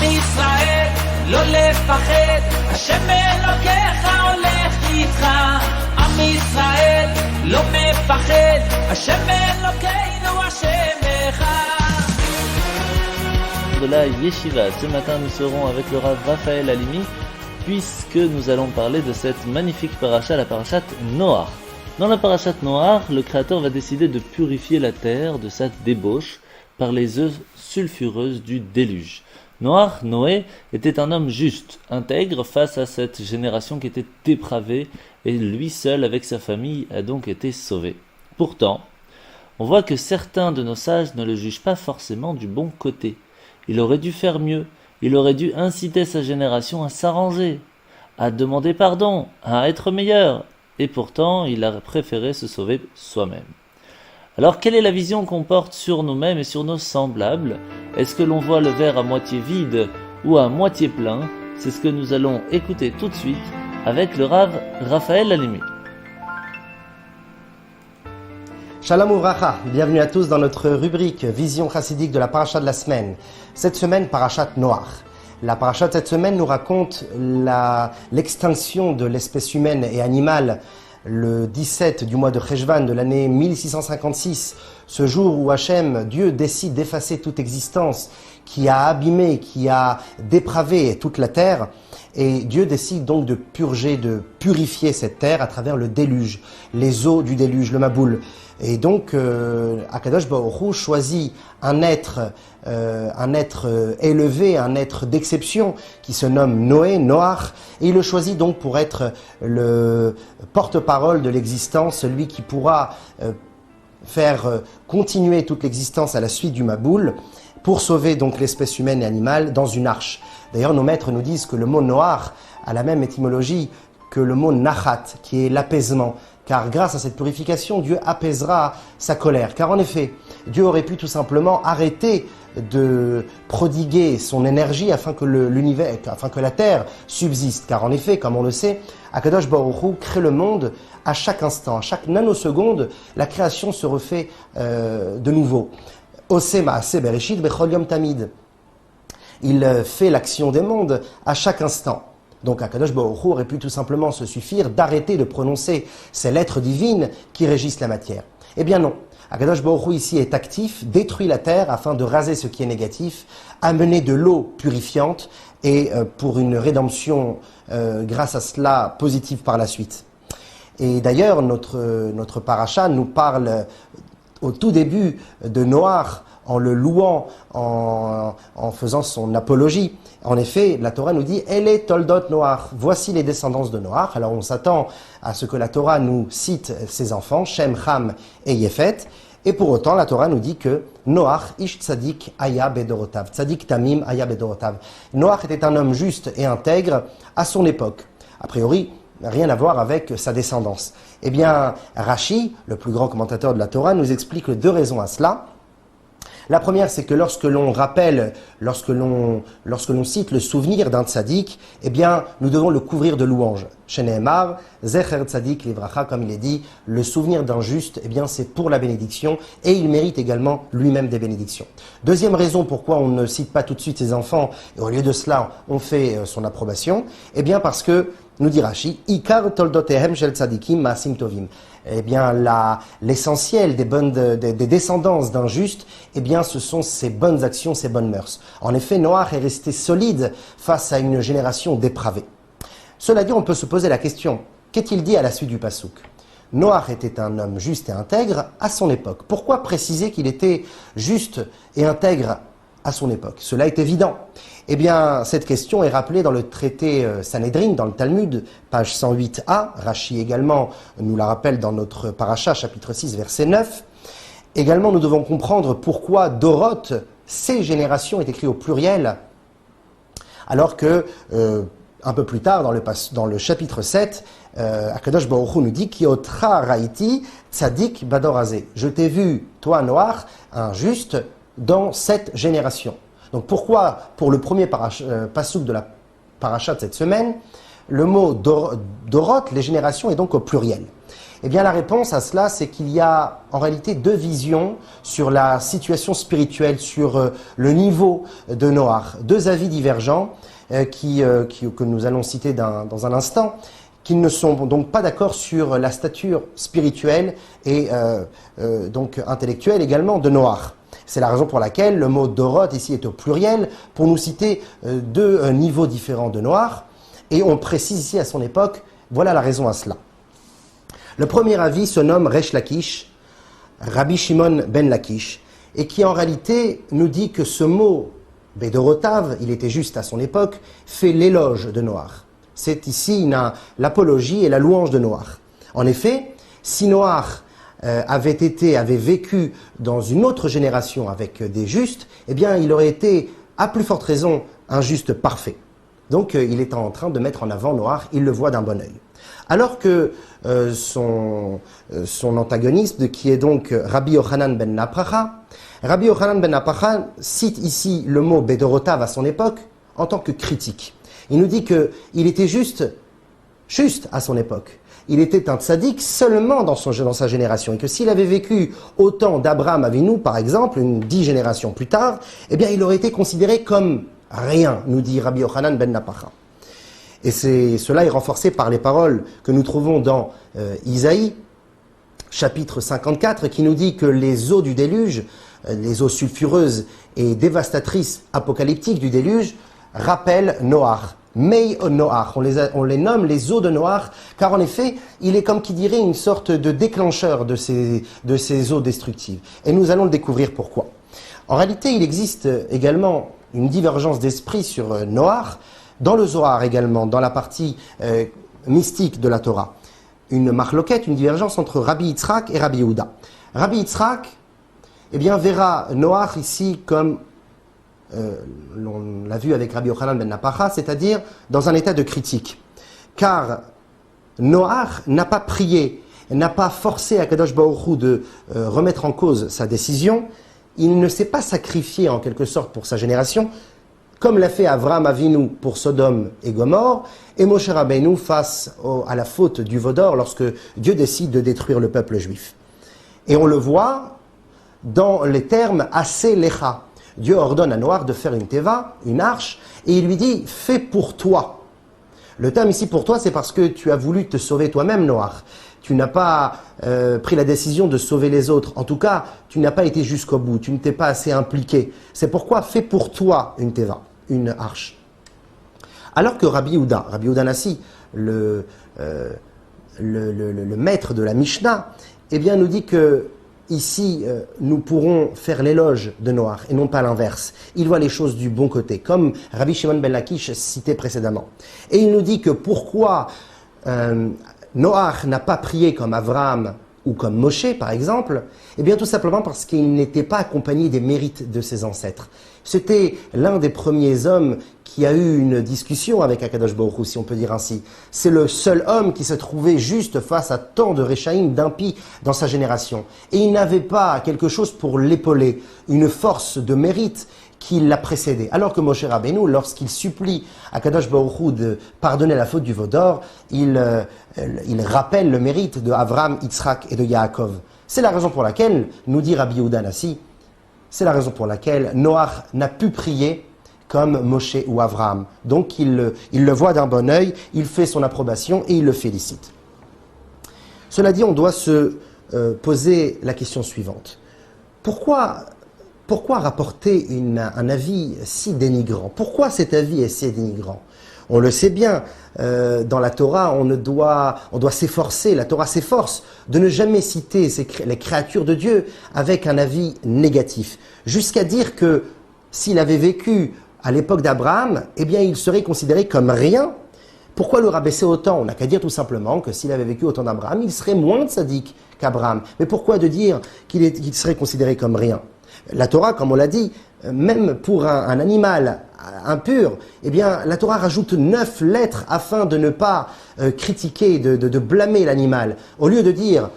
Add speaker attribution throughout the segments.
Speaker 1: ישראל, לא לפחד, השם אלוקיך הולך איתך. עם ישראל, לא מפחד, השם אלוקינו השם אחד.
Speaker 2: De la Yeshiva. Ce matin, nous serons avec le Rav Raphaël Halimi, puisque nous allons parler de cette magnifique paracha, la parachat Noach. Dans la parachat Noach, le Créateur va décider de purifier la terre de sa débauche par les eaux sulfureuses du déluge. Noach, Noé, était un homme juste, intègre face à cette génération qui était dépravée, et lui seul, avec sa famille, a donc été sauvé. Pourtant, on voit que certains de nos sages ne le jugent pas forcément du bon côté. Il aurait dû faire mieux, il aurait dû inciter sa génération à s'arranger, à demander pardon, à être meilleur, et pourtant il a préféré se sauver soi-même. Alors quelle est la vision qu'on porte sur nous-mêmes et sur nos semblables? Est-ce que l'on voit le verre à moitié vide ou à moitié plein? C'est ce que nous allons écouter tout de suite avec le Rav Raphaël Halimi.
Speaker 3: Shalom Uvracha, bienvenue à tous dans notre rubrique Vision chassidique de la paracha de la semaine. Cette semaine, parachat Noach. La paracha de cette semaine nous raconte l'extinction de l'espèce humaine et animale le 17 du mois de Cheshvan de l'année 1656, ce jour où Hachem, Dieu, décide d'effacer toute existence qui a abîmé, qui a dépravé toute la terre. Et Dieu décide donc de purger, de purifier cette terre à travers le déluge, les eaux du déluge, le Maboul. Et donc, Akadosh Baruch Hu choisit un être élevé, un être d'exception qui se nomme Noé, Noach, et il le choisit donc pour être le porte-parole de l'existence, celui qui pourra faire continuer toute l'existence à la suite du Maboul, pour sauver donc l'espèce humaine et animale dans une arche. D'ailleurs, nos maîtres nous disent que le mot Noach a la même étymologie que le mot Nachat, qui est l'apaisement. Car grâce à cette purification, Dieu apaisera sa colère. Car en effet, Dieu aurait pu tout simplement arrêter de prodiguer son énergie afin que afin que la terre subsiste. Car en effet, comme on le sait, Akadosh Baruch Hu crée le monde à chaque instant, à chaque nanoseconde, la création se refait de nouveau. Ose ma'aseh bereshit bechol yom tamid. Il fait l'action des mondes à chaque instant. Donc Akadosh Baruch Hu aurait pu tout simplement se suffire d'arrêter de prononcer ces lettres divines qui régissent la matière. Eh bien non. Akadosh Baruch Hu ici est actif, détruit la terre afin de raser ce qui est négatif, amener de l'eau purifiante et pour une rédemption grâce à cela positive par la suite. Et d'ailleurs notre paracha nous parle au tout début de Noach, en le louant, en faisant son apologie. En effet, la Torah nous dit « Elle est Toldot Noach ». Voici les descendances de Noach. Alors on s'attend à ce que la Torah nous cite ses enfants, Shem, Ham et Yefet. Et pour autant, la Torah nous dit que Noach, Ish Tzadik, Aya Bedorotav. Tzadik Tamim, Aya Bedorotav. Noach était un homme juste et intègre à son époque. A priori, rien à voir avec sa descendance. Eh bien, Rashi, le plus grand commentateur de la Torah, nous explique deux raisons à cela. La première, c'est que lorsque l'on rappelle, lorsque l'on cite le souvenir d'un tzaddik, eh bien, nous devons le couvrir de louanges. Sheneemar, Zecher Tzadik Livracha, comme il est dit, le souvenir d'un juste, eh bien, c'est pour la bénédiction, et il mérite également lui-même des bénédictions. Deuxième raison pourquoi on ne cite pas tout de suite ses enfants, et au lieu de cela, on fait son approbation, eh bien, parce que, nous dit Rashi, Ikar toldotehem shel tzadikim maasim tovim. Eh bien, l'essentiel des descendances d'un juste, eh bien, ce sont ses bonnes actions, ses bonnes mœurs. En effet, Noach est resté solide face à une génération dépravée. Cela dit, on peut se poser la question, qu'est-il dit à la suite du passouk? Noach était un homme juste et intègre à son époque. Pourquoi préciser qu'il était juste et intègre à son époque? Cela est évident. Eh bien, cette question est rappelée dans le traité Sanhedrin, dans le Talmud, page 108a. Rashi également nous la rappelle dans notre paracha, chapitre 6, verset 9. Également, nous devons comprendre pourquoi Dorot, ces générations, est écrit au pluriel, alors que, un peu plus tard, dans le chapitre 7, Akadosh Baruch Hu nous dit « Kiotra raiti tzadik badorazé » Je t'ai vu, toi, Noach, un juste, dans cette génération. Donc pourquoi, pour le premier passouk de la paracha de cette semaine, le mot Dorot, les générations, est donc au pluriel? Eh bien, la réponse à cela, c'est qu'il y a en réalité deux visions sur la situation spirituelle, sur le niveau de Noach. Deux avis divergents que nous allons citer dans un instant, qui ne sont donc pas d'accord sur la stature spirituelle et donc intellectuelle également de Noach. C'est la raison pour laquelle le mot Dorot ici est au pluriel, pour nous citer deux niveaux différents de Noach. Et on précise ici à son époque, voilà la raison à cela. Le premier avis se nomme Resh Lakish, Rabbi Shimon ben Lakish, et qui en réalité nous dit que ce mot Bedorotav, il était juste à son époque, fait l'éloge de Noach. C'est ici l'apologie et la louange de Noach. En effet, si Noach avait vécu dans une autre génération avec des justes, eh bien il aurait été, à plus forte raison, un juste parfait. Donc il est en train de mettre en avant Noach, il le voit d'un bon œil. Alors que son antagoniste, qui est donc Rabbi Yochanan ben Napracha, Rabbi Yochanan ben Napracha cite ici le mot Bedorotav à son époque en tant que critique. Il nous dit qu'il était juste à son époque. Il était un tzaddik seulement dans sa génération, et que s'il avait vécu au temps d'Abraham Avinu, par exemple, 10 générations plus tard, eh bien il aurait été considéré comme rien, nous dit Rabbi Yochanan ben Napracha. Et cela est renforcé par les paroles que nous trouvons dans Isaïe, chapitre 54, qui nous dit que les eaux du déluge, les eaux sulfureuses et dévastatrices apocalyptiques du déluge, rappellent Noach. Mei Noach, on les nomme les eaux de Noach, car en effet, il est comme qui dirait une sorte de déclencheur de ces eaux destructives. Et nous allons le découvrir pourquoi. En réalité, il existe également une divergence d'esprit sur Noach, dans le Zohar également, dans la partie mystique de la Torah. Une marloquette, une divergence entre Rabbi Yitzhak et Rabbi Yehuda. Rabbi Yitzhak, eh bien, verra Noach ici comme, on l'a vu avec Rabbi Yochanan ben Napacha, c'est-à-dire dans un état de critique. Car Noach n'a pas prié, n'a pas forcé Akadosh Baruch Hu de remettre en cause sa décision. Il ne s'est pas sacrifié en quelque sorte pour sa génération, comme l'a fait Avraham Avinu pour Sodome et Gomorrhe, et Moshe Rabbeinu face à la faute du Vaudor lorsque Dieu décide de détruire le peuple juif. Et on le voit dans les termes Aseh Lecha. Dieu ordonne à Noach de faire une teva, une arche, et il lui dit « fais pour toi ». Le terme ici pour toi, c'est parce que tu as voulu te sauver toi-même, Noach. Tu n'as pas pris la décision de sauver les autres. En tout cas, tu n'as pas été jusqu'au bout. Tu ne t'es pas assez impliqué. C'est pourquoi fais pour toi une teva, une arche. Alors que Rabbi Yehuda Nassi, le maître de la Mishnah, eh bien, nous dit que ici, nous pourrons faire l'éloge de Noach et non pas l'inverse. Il voit les choses du bon côté, comme Rabbi Shimon ben Lakish cité précédemment. Et il nous dit que pourquoi Noach n'a pas prié comme Avraham ou comme Moshe, par exemple, eh bien tout simplement parce qu'il n'était pas accompagné des mérites de ses ancêtres. C'était l'un des premiers hommes qui a eu une discussion avec Akadosh Baruch Hu, si on peut dire ainsi. C'est le seul homme qui se trouvait juste face à tant de Réchaïm, d'impies dans sa génération. Et il n'avait pas quelque chose pour l'épauler, une force de mérite qui l'a précédé. Alors que Moshe Rabbeinu, lorsqu'il supplie Akadosh Baruch Hu de pardonner la faute du Vaudor, il rappelle le mérite de Avraham, Yitzhak et de Yaakov. C'est la raison pour laquelle, nous dit Rabbi Yehuda Nassi, c'est la raison pour laquelle Noach n'a pu prier comme Moshe ou Avraham. Donc il le voit d'un bon œil, il fait son approbation et il le félicite. Cela dit, on doit se poser la question suivante. Pourquoi rapporter un avis si dénigrant? Pourquoi cet avis est si dénigrant? On le sait bien, dans la Torah, on doit s'efforcer, la Torah s'efforce de ne jamais citer les créatures de Dieu avec un avis négatif. Jusqu'à dire que s'il avait vécu à l'époque d'Abraham, eh bien il serait considéré comme rien. Pourquoi le rabaisser autant? On n'a qu'à dire tout simplement que s'il avait vécu au temps d'Abraham, il serait moins tzaddik qu'Abraham. Mais pourquoi de dire qu'il serait considéré comme rien? La Torah, comme on l'a dit, même pour un animal impur, eh bien, la Torah rajoute 9 lettres afin de ne pas critiquer, de blâmer l'animal. Au lieu de dire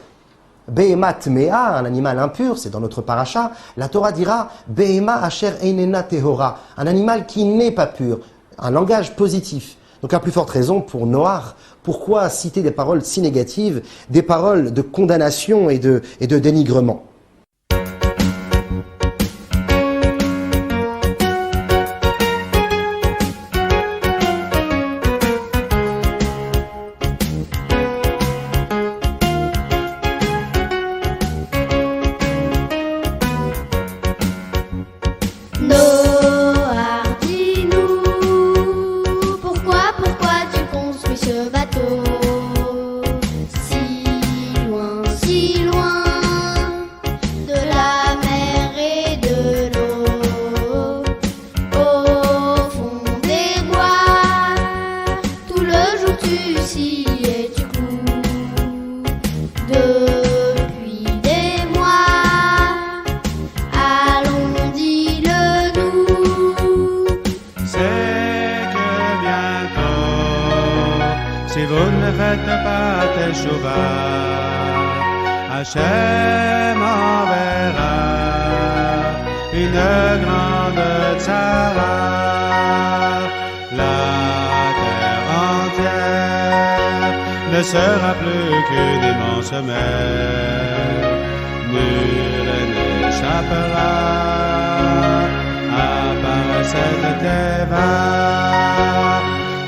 Speaker 3: Behemat Mea, un animal impur, c'est dans notre paracha, la Torah dira Behema Asher Einena Tehora, un animal qui n'est pas pur, un langage positif. Donc à plus forte raison pour Noach, pourquoi citer des paroles si négatives, des paroles de condamnation et de dénigrement?
Speaker 4: Hachem enverra une grande tzara, la terre entière ne sera plus qu'une immense mer, nul n'échappera à part cette Teva.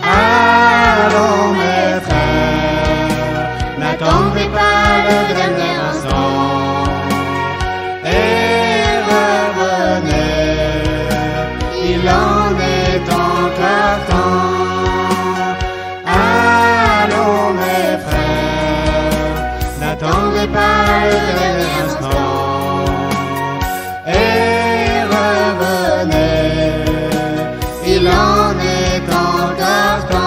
Speaker 4: Allons mes frères, n'attendez pas le dernier instant et revenez, il en est encore temps. Allons mes frères, n'attendez pas le dernier instant et revenez, il en est encore temps.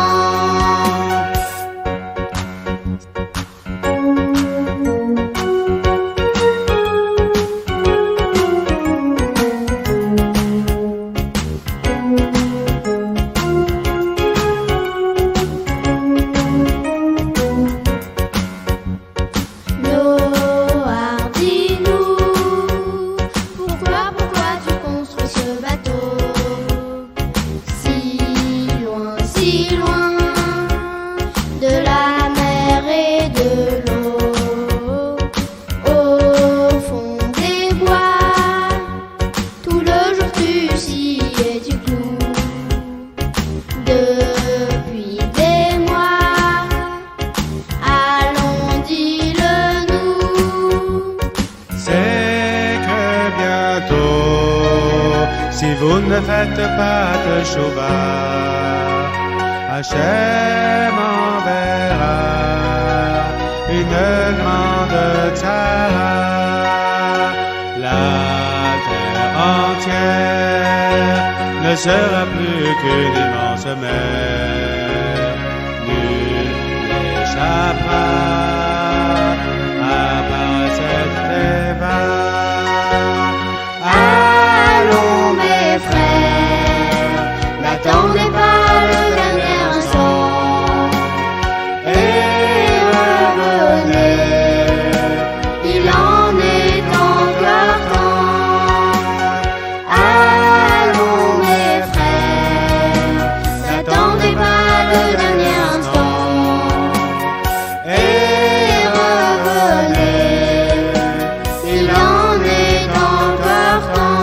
Speaker 4: Ne faites pas de chouva, Hachem enverra une grande tzara, la terre entière ne sera plus qu'une immense mer, nul n'échappera à part cette Teva. Allons mes frères, n'attendez pas le dernier instant et revenez, il en est encore temps. Allons mes frères, n'attendez pas le dernier instant et revenez, il en est encore temps.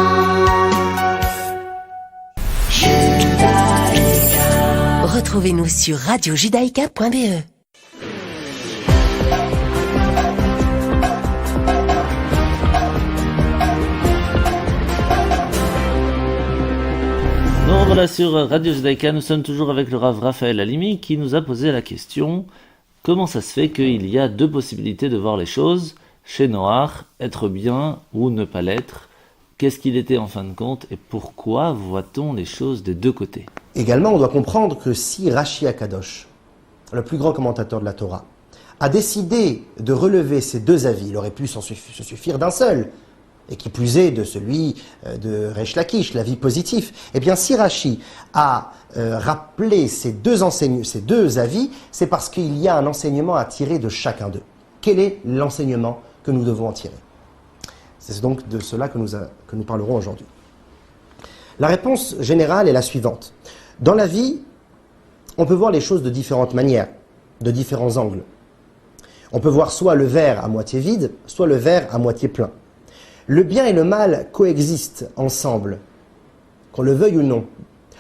Speaker 5: Retrouvez-nous sur radiojudaïka.be.
Speaker 2: Donc voilà, sur Radio Judaïka, nous sommes toujours avec le Rav Raphaël Halimi qui nous a posé la question: comment ça se fait qu'il y a deux possibilités de voir les choses chez Noach, être bien ou ne pas l'être? Qu'est-ce qu'il était en fin de compte et pourquoi voit-on les choses des deux côtés?
Speaker 3: Également, on doit comprendre que si Rashi Akadosh, le plus grand commentateur de la Torah, a décidé de relever ces deux avis, il aurait pu se suffire d'un seul, et qui plus est de celui de Resh Lakish, l'avis positif. Eh bien, si Rashi a rappelé ces deux avis, c'est parce qu'il y a un enseignement à tirer de chacun d'eux. Quel est l'enseignement que nous devons en tirer? C'est donc de cela que nous parlerons aujourd'hui. La réponse générale est la suivante. Dans la vie, On peut voir les choses de différentes manières, de différents angles. On peut voir soit le verre à moitié vide, soit le verre à moitié plein. Le bien et le mal coexistent ensemble, qu'on le veuille ou non,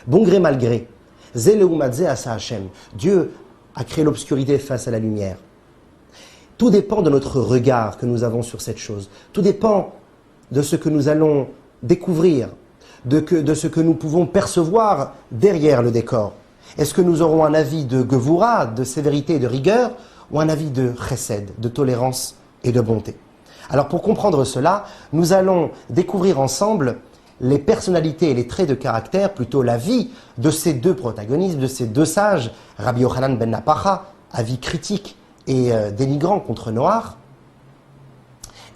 Speaker 3: bon gré mal gré. Zeleumadze asa Hashem. Dieu a créé l'obscurité face à la lumière. Tout dépend de notre regard que nous avons sur cette chose. Tout dépend de ce que nous allons découvrir, de ce que nous pouvons percevoir derrière le décor. Est-ce que nous aurons un avis de Gevura, de sévérité et de rigueur, ou un avis de chesed, de tolérance et de bonté? Alors pour comprendre cela, nous allons découvrir ensemble les personnalités et les traits de caractère, plutôt la vie de ces deux protagonistes, de ces deux sages, Rabbi Yochanan ben Napacha, avis critique et dénigrant contre Noach,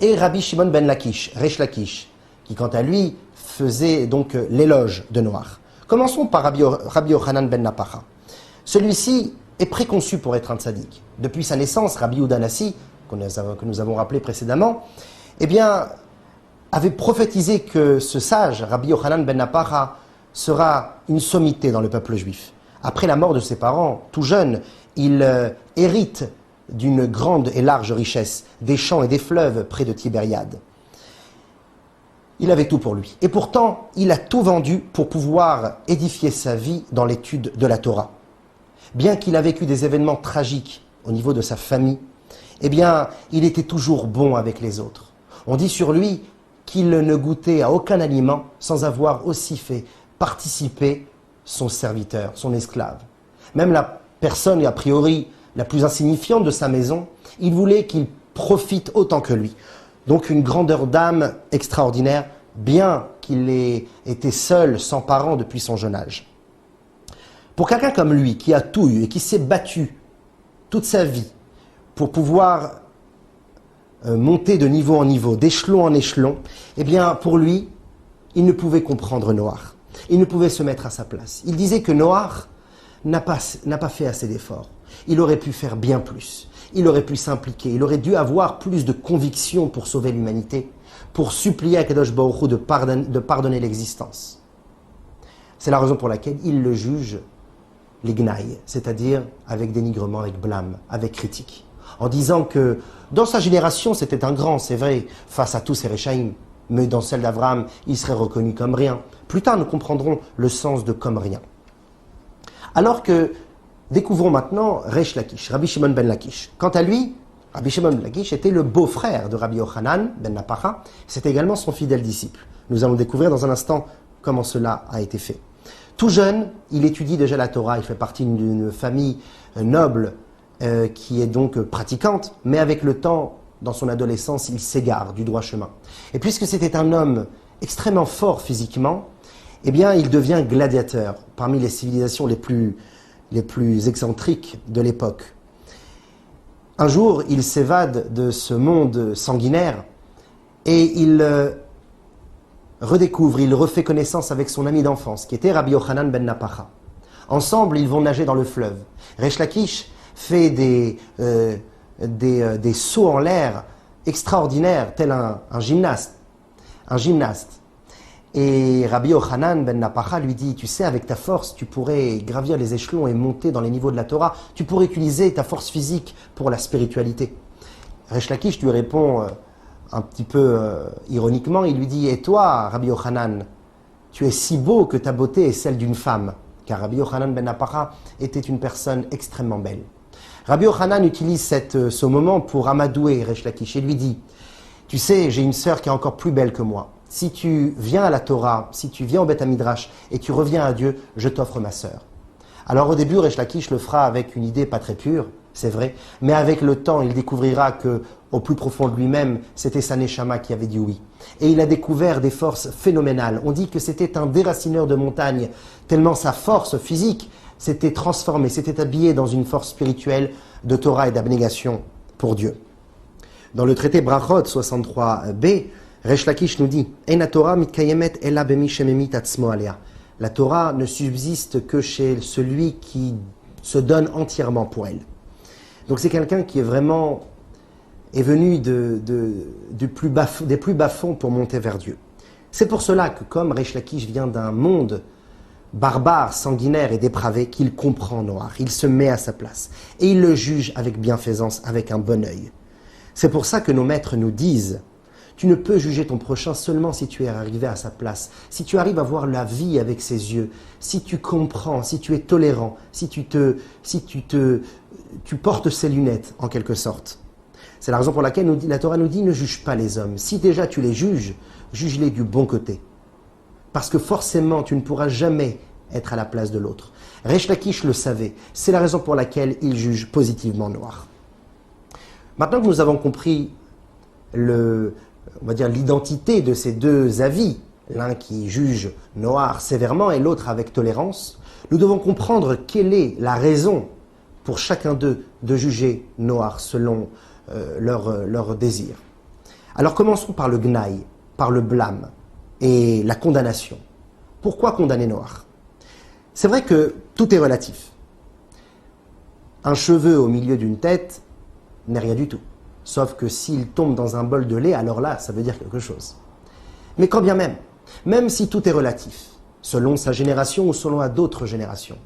Speaker 3: et Rabbi Shimon ben Lakish, Resh Lakish, qui quant à lui faisait donc l'éloge de Noach. Commençons par Rabbi Yochanan ben Napacha. Celui-ci est préconçu pour être un tzaddik. Depuis sa naissance, Rabbi Yehuda Nassi, que nous avons rappelé précédemment, eh bien, avait prophétisé que ce sage, Rabbi Yochanan ben Napacha, sera une sommité dans le peuple juif. Après la mort de ses parents, tout jeune, il hérite d'une grande et large richesse, des champs et des fleuves près de Tibériade. Il avait tout pour lui. Et pourtant, il a tout vendu pour pouvoir édifier sa vie dans l'étude de la Torah. Bien qu'il a vécu des événements tragiques au niveau de sa famille, eh bien, il était toujours bon avec les autres. On dit sur lui qu'il ne goûtait à aucun aliment sans avoir aussi fait participer son serviteur, son esclave. Même la personne, a priori, la plus insignifiante de sa maison, il voulait qu'il profite autant que lui. Donc une grandeur d'âme extraordinaire, bien qu'il ait été seul, sans parents depuis son jeune âge. Pour quelqu'un comme lui, qui a tout eu et qui s'est battu toute sa vie pour pouvoir monter de niveau en niveau, d'échelon en échelon, eh bien pour lui, il ne pouvait comprendre Noach. Il ne pouvait se mettre à sa place. Il disait que Noach n'a pas fait assez d'efforts. Il aurait pu faire bien plus. Il aurait pu s'impliquer. Il aurait dû avoir plus de conviction pour sauver l'humanité, pour supplier à Kadosh Baruch Hu de pardonner l'existence. C'est la raison pour laquelle il le juge l'ignaï, c'est-à-dire avec dénigrement, avec blâme, avec critique, en disant que dans sa génération, c'était un grand, c'est vrai, face à tous ces Réchaïm, mais dans celle d'Abraham, il serait reconnu comme rien. Plus tard, nous comprendrons le sens de comme rien. Alors que, découvrons maintenant Resh Lakish, Rabbi Shimon ben Lakish. Quant à lui, Rabbi Shimon ben Lakish était le beau-frère de Rabbi Yochanan ben Napacha, c'est également son fidèle disciple. Nous allons découvrir dans un instant comment cela a été fait. Tout jeune, il étudie déjà la Torah, il fait partie d'une famille noble qui est donc pratiquante, mais avec le temps, dans son adolescence, il s'égare du droit chemin. Et puisque c'était un homme extrêmement fort physiquement, eh bien, il devient gladiateur parmi les civilisations les plus excentriques de l'époque. Un jour, il s'évade de ce monde sanguinaire et il redécouvre, il refait connaissance avec son ami d'enfance, qui était Rabbi Yochanan ben Napacha. Ensemble, ils vont nager dans le fleuve. Resh Lakish fait des sauts en l'air extraordinaires, tel un gymnaste. Et Rabbi Yochanan ben Napacha lui dit, tu sais, avec ta force, tu pourrais gravir les échelons et monter dans les niveaux de la Torah. Tu pourrais utiliser ta force physique pour la spiritualité. Resh Lakish lui répond un petit peu ironiquement, il lui dit, et toi, Rabbi Yochanan, tu es si beau que ta beauté est celle d'une femme. Car Rabbi Yochanan ben Napacha était une personne extrêmement belle. Rabbi Yochanan utilise ce moment pour amadouer Resh Lakish et lui dit, tu sais, j'ai une sœur qui est encore plus belle que moi. Si tu viens à la Torah, si tu viens au Beth Midrash et tu reviens à Dieu, je t'offre ma sœur. Alors au début, Resh Lakish le fera avec une idée pas très pure, c'est vrai, mais avec le temps, il découvrira que au plus profond de lui-même, c'était sa Neshama qui avait dit oui. Et il a découvert des forces phénoménales. On dit que c'était un déracineur de montagne, tellement sa force physique s'était transformée, s'était habillée dans une force spirituelle de Torah et d'abnégation pour Dieu. Dans le traité Brachot 63b, Resh Lakish nous dit « Eina Torah mitkayemet ela bemi shememit atzmo alea » La Torah ne subsiste que chez celui qui se donne entièrement pour elle. Donc c'est quelqu'un qui est venu des plus bas fonds pour monter vers Dieu. C'est pour cela que comme Resh Lakish vient d'un monde barbare, sanguinaire et dépravé qu'il comprend Noach. Il se met à sa place et il le juge avec bienfaisance, avec un bon œil. C'est pour ça que nos maîtres nous disent: tu ne peux juger ton prochain seulement si tu es arrivé à sa place, si tu arrives à voir la vie avec ses yeux, si tu comprends, si tu es tolérant, si tu portes ses lunettes en quelque sorte. C'est la raison pour laquelle la Torah nous dit: ne juge pas les hommes. Si déjà tu les juges, juge-les du bon côté. Parce que forcément, tu ne pourras jamais être à la place de l'autre. Resh Lakish le savait. C'est la raison pour laquelle il juge positivement Noach. Maintenant que nous avons compris l'identité de ces deux avis, l'un qui juge Noach sévèrement et l'autre avec tolérance, nous devons comprendre quelle est la raison pour chacun d'eux de juger Noach selon leur désir. Alors commençons par le gnaï, par le blâme et la condamnation. Pourquoi condamner Noach? C'est vrai que tout est relatif. Un cheveu au milieu d'une tête n'est rien du tout. Sauf que s'il tombe dans un bol de lait, alors là, ça veut dire quelque chose. Mais quand bien même si tout est relatif, selon sa génération ou selon d'autres générations,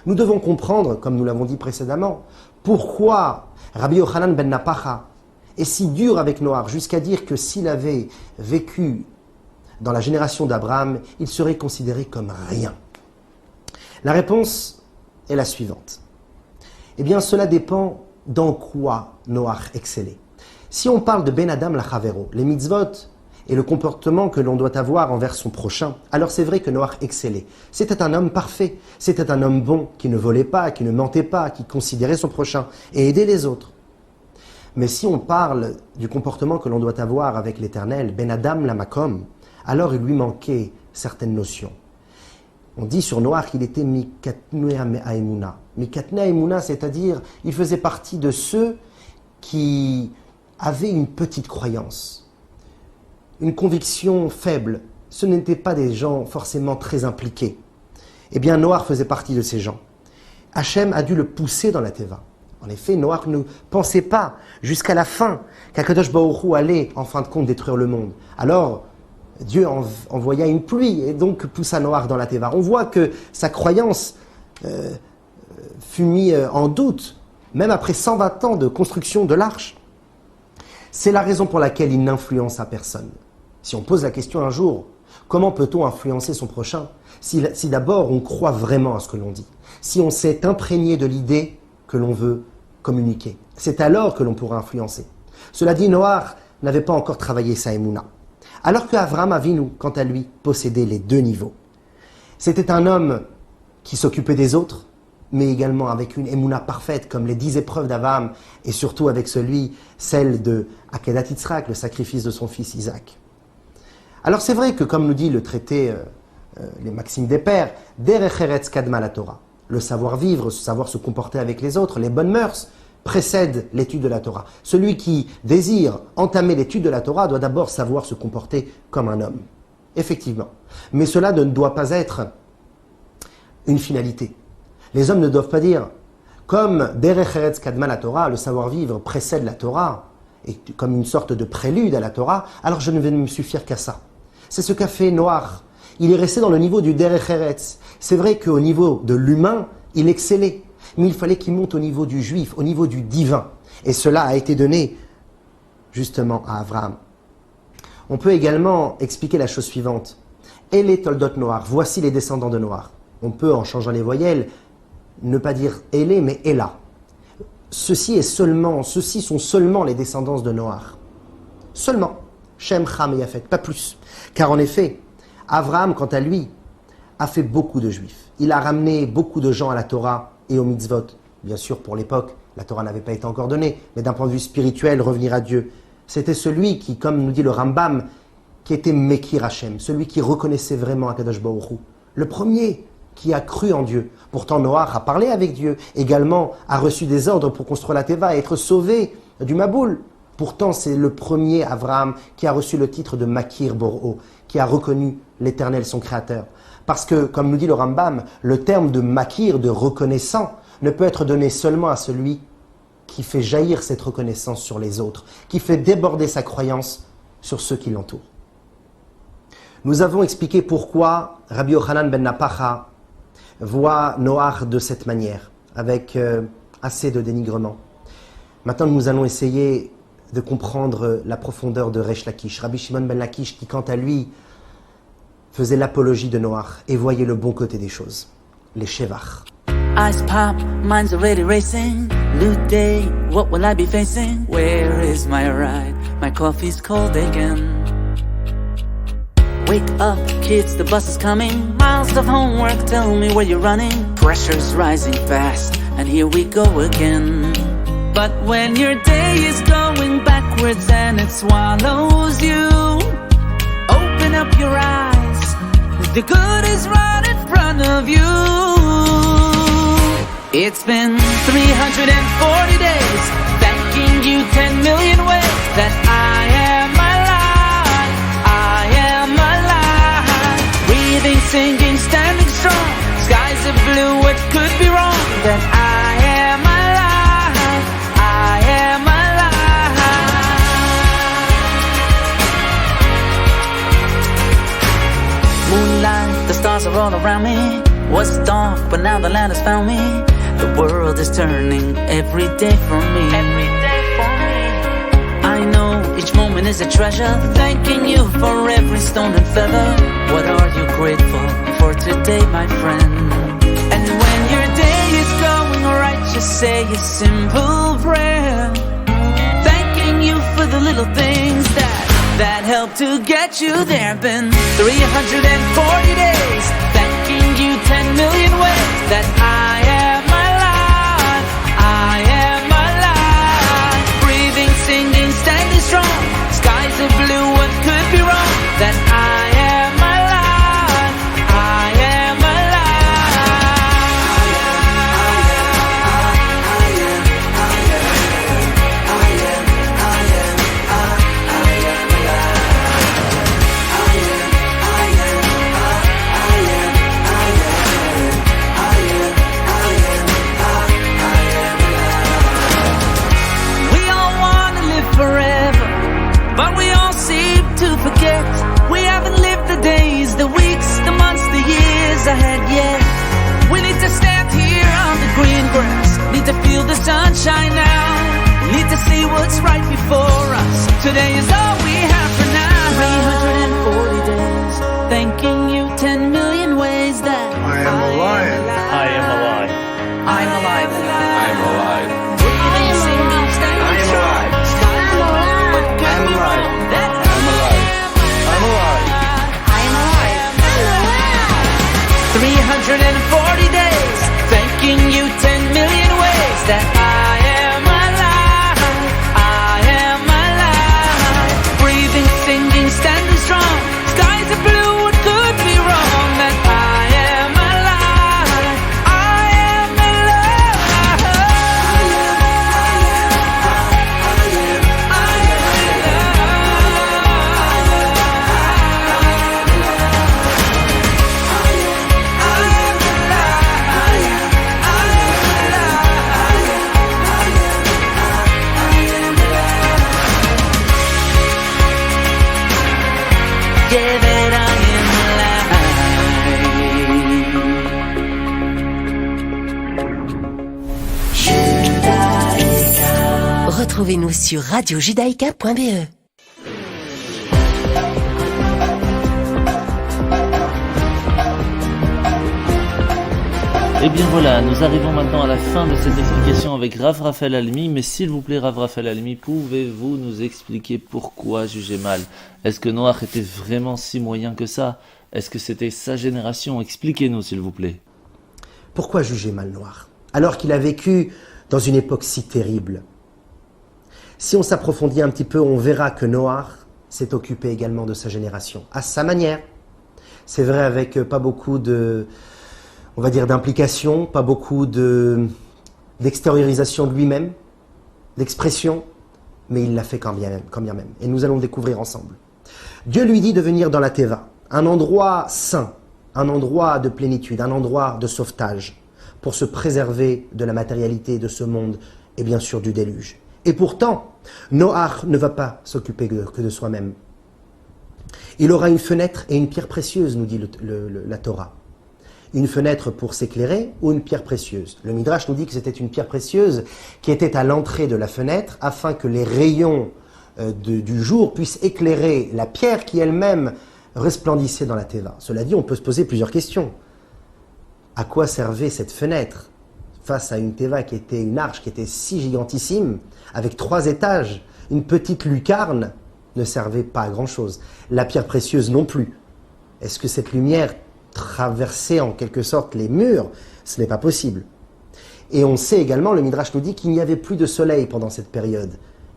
Speaker 3: nous devons comprendre, comme nous l'avons dit précédemment, pourquoi Rabbi Yochanan ben Napacha est si dur avec Noach, jusqu'à dire que s'il avait vécu dans la génération d'Abraham, il serait considéré comme rien. La réponse est la suivante. Eh bien, cela dépend dans quoi Noach excellait. Si on parle de Ben Adam Lachavero, les mitzvot et le comportement que l'on doit avoir envers son prochain, alors c'est vrai que Noach excellait. C'était un homme parfait, c'était un homme bon, qui ne volait pas, qui ne mentait pas, qui considérait son prochain et aidait les autres. Mais si on parle du comportement que l'on doit avoir avec l'Éternel, Ben Adam Lamakom, alors il lui manquait certaines notions. On dit sur Noach qu'il était Mikatnei Haemuna. Mikatnei Haemuna, c'est-à-dire, il faisait partie de ceux qui avaient une petite croyance, une conviction faible. Ce n'étaient pas des gens forcément très impliqués. Eh bien, Noach faisait partie de ces gens. Hachem a dû le pousser dans la Teva. En effet, Noach ne pensait pas jusqu'à la fin qu'Akadosh Baruch Hu allait en fin de compte détruire le monde. Alors, Dieu envoya une pluie et donc poussa Noach dans la Teva. On voit que sa croyance fut mise en doute, même après 120 ans de construction de l'arche. C'est la raison pour laquelle il n'influença personne. Si on pose la question un jour, comment peut-on influencer son prochain si d'abord on croit vraiment à ce que l'on dit, si on s'est imprégné de l'idée que l'on veut communiquer, c'est alors que l'on pourra influencer. Cela dit, Noach n'avait pas encore travaillé sa Emouna. Alors que Avraham Avinu, quant à lui, possédait les deux niveaux. C'était un homme qui s'occupait des autres, mais également avec une Emouna parfaite, comme les 10 épreuves d'Avraham, et surtout avec celle de Akedat Yitzhak, le sacrifice de son fils Isaac. Alors c'est vrai que, comme nous dit le traité, les Maximes des Pères, Derech Eretz Kadma la Torah, le savoir-vivre, savoir se comporter avec les autres, les bonnes mœurs, précède l'étude de la Torah. Celui qui désire entamer l'étude de la Torah doit d'abord savoir se comporter comme un homme. Effectivement. Mais cela ne doit pas être une finalité. Les hommes ne doivent pas dire, comme Derech Eretz Kadma la Torah, le savoir-vivre précède la Torah, et comme une sorte de prélude à la Torah, alors je ne vais me suffire qu'à ça. C'est ce qu'a fait Noach. Il est resté dans le niveau du Derech Eretz. C'est vrai qu'au niveau de l'humain, il excellait. Mais il fallait qu'il monte au niveau du juif, au niveau du divin. Et cela a été donné justement à Avraham. On peut également expliquer la chose suivante. Elé Toldot Noach, voici les descendants de Noach. On peut, en changeant les voyelles, ne pas dire Elé, mais Ela. Ceci sont seulement les descendants de Noach. Seulement. Shem, Ham et Yafet, pas plus. Car en effet, Avraham, quant à lui, a fait beaucoup de juifs. Il a ramené beaucoup de gens à la Torah et aux mitzvot. Bien sûr, pour l'époque, la Torah n'avait pas été encore donnée, mais d'un point de vue spirituel, revenir à Dieu. C'était celui qui, comme nous dit le Rambam, qui était Mekir Hashem, celui qui reconnaissait vraiment Akadosh Baruch Hu. Le premier qui a cru en Dieu. Pourtant, Noach a parlé avec Dieu, également a reçu des ordres pour construire la Teva et être sauvé du Maboul. Pourtant, c'est le premier Avraham qui a reçu le titre de Makir Bor'o, qui a reconnu l'Éternel, son Créateur. Parce que, comme nous dit le Rambam, le terme de Makir, de reconnaissant, ne peut être donné seulement à celui qui fait jaillir cette reconnaissance sur les autres, qui fait déborder sa croyance sur ceux qui l'entourent. Nous avons expliqué pourquoi Rabbi Yochanan ben Napacha voit Noach de cette manière, avec assez de dénigrement. Maintenant, nous allons essayer de comprendre la profondeur de Resh Lakish, Rabbi Shimon ben Lakish, qui quant à lui faisait l'apologie de Noach et voyait le bon côté des choses, les Shevach.
Speaker 1: Eyes pop, mind's already racing. New day, what will I be facing? Where is my ride? My coffee's cold again. Wake up, kids, the bus is coming. Miles of homework, tell me where you're running. Pressure's rising fast, and here we go again. But when your day is going backwards and it swallows you, open up your eyes, the good is right in front of you. It's been 340 days, thanking you 10 million ways that I am alive, I am alive. Breathing, singing, standing strong, skies are blue, what could be wrong? That I am alive, I am alive. Moonlight, the stars are all around me. Was dark, but now the land has found me. The world is turning every day for me. Every day for me. I know each moment is a treasure. Thanking you for every stone and feather. What are you grateful for today, my friend? And when your day is going right, just say a simple prayer. Thanking you for the little things that help to get you there. Been 340 days, thanking you 10 million ways that I am alive, I am alive. Breathing, singing, standing strong, skies are blue, what could be wrong? That I am alive, I am forever, but we all seem to forget. We haven't lived the days, the weeks, the months, the years ahead yet. We need to stand here on the green grass, need to feel the sunshine now, need to see what's right before us. Today is all we have for now. 340 days, thanking you 10 million ways that
Speaker 6: I am alive.
Speaker 2: I am alive.
Speaker 1: I'm alive.
Speaker 6: I'm alive.
Speaker 1: Breathing, singing, standing strong.
Speaker 6: I'm alive. I'm alive. I'm alive.
Speaker 4: I'm alive.
Speaker 1: 340 days, thanking you 10 million ways that I am alive, I am alive. Breathing, singing, standing strong, skies are blue, what could be wrong? That I am alive, I am yeah, that I am alive.
Speaker 5: Retrouvez-nous sur radiojudaïka.be.
Speaker 2: Et bien voilà, nous arrivons maintenant à la fin de cette explication avec Rav Raphaël Alimi, mais s'il vous plaît Rav Raphaël Alimi, pouvez-vous nous expliquer pourquoi juger mal? Est-ce que Noach était vraiment si moyen que ça? Est-ce que c'était sa génération? Expliquez-nous s'il vous plaît.
Speaker 3: Pourquoi juger mal Noach, alors qu'il a vécu dans une époque si terrible? Si on s'approfondit un petit peu, on verra que Noach s'est occupé également de sa génération, à sa manière. C'est vrai, avec pas beaucoup de, on va dire, d'implication, pas beaucoup d'extériorisation de lui-même, d'expression, mais il l'a fait quand bien même. Et nous allons le découvrir ensemble. Dieu lui dit de venir dans la Teva, un endroit saint, un endroit de plénitude, un endroit de sauvetage, pour se préserver de la matérialité de ce monde et bien sûr du déluge. Et pourtant, Noach ne va pas s'occuper que de soi-même. Il aura une fenêtre et une pierre précieuse, nous dit la Torah. Une fenêtre pour s'éclairer ou une pierre précieuse? Le Midrash nous dit que c'était une pierre précieuse qui était à l'entrée de la fenêtre afin que les rayons du jour puissent éclairer la pierre qui elle-même resplendissait dans la Teva. Cela dit, on peut se poser plusieurs questions. À quoi servait cette fenêtre face à une Teva qui était une arche qui était si gigantissime, avec 3 étages? Une petite lucarne ne servait pas à grand-chose. La pierre précieuse non plus. Est-ce que cette lumière traversait en quelque sorte les murs? Ce n'est pas possible. Et on sait également, le Midrash nous dit qu'il n'y avait plus de soleil pendant cette période.